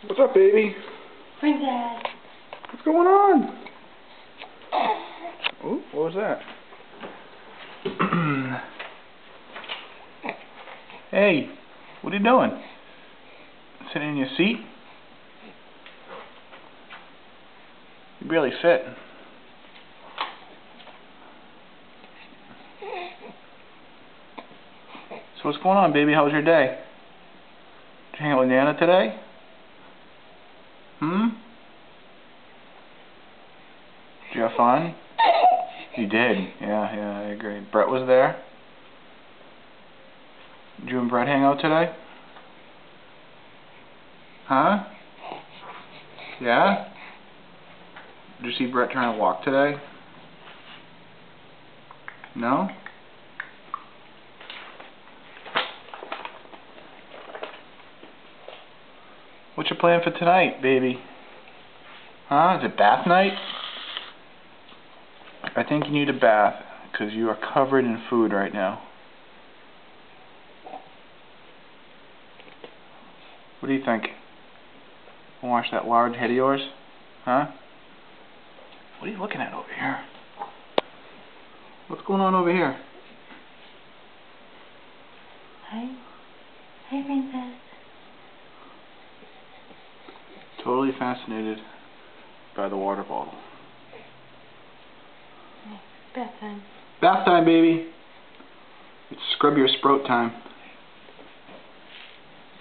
What's up, baby? Princess. What's going on? Oh, what was that? Hey, what are you doing? Sitting in your seat? You barely fit. So what's going on, baby? How was your day? Did you hang out with Nana today? Did you have fun? You did. Yeah, I agree. Brett was there. Did you and Brett hang out today? Huh? Yeah? Did you see Brett trying to walk today? No? What's your plan for tonight, baby? Huh? Is it bath night? I think you need a bath, because you are covered in food right now. What do you think? Wash that large head of yours? Huh? What are you looking at over here? What's going on over here? Hi. Hi, Princess. Totally fascinated by the water bottle. Bath time. Bath time, baby. It's scrub your sprout time.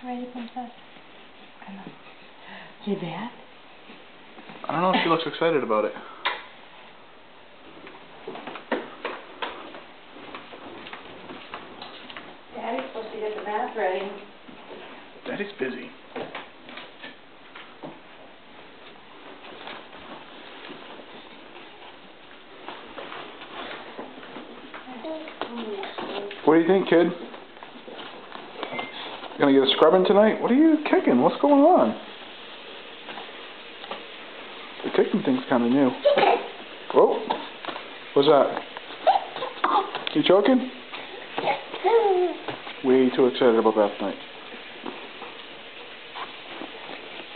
Ready, Princess? Come on. Say bath? I don't know if she looks excited about it. Daddy's supposed to get the bath ready. Daddy's busy. What do you think, kid? Gonna get a scrubbing tonight? What are you kicking? What's going on? The kicking thing's kind of new. Whoa! What's that? You choking? Way too excited about bath night.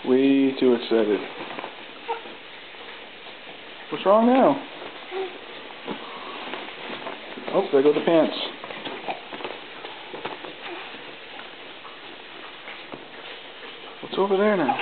Way too excited. What's wrong now? Oh, there go the pants. What's over there now?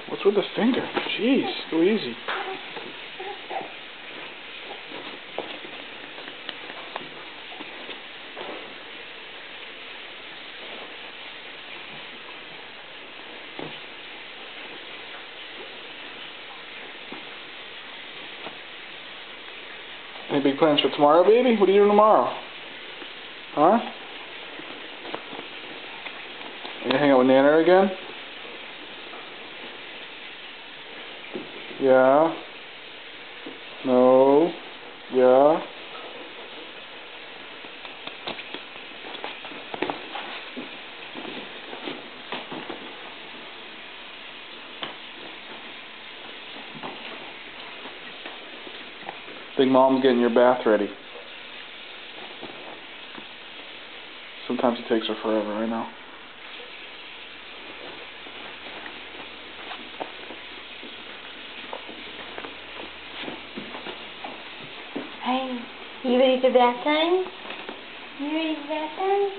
What's with the finger? Jeez, go easy. Any big plans for tomorrow, baby? What are you doing tomorrow? Huh? You gonna hang out with Nana again? Yeah. No. Yeah. Think Mom's getting your bath ready. Sometimes it takes her forever, I know. Hey, you ready for bath time? You ready for bath time?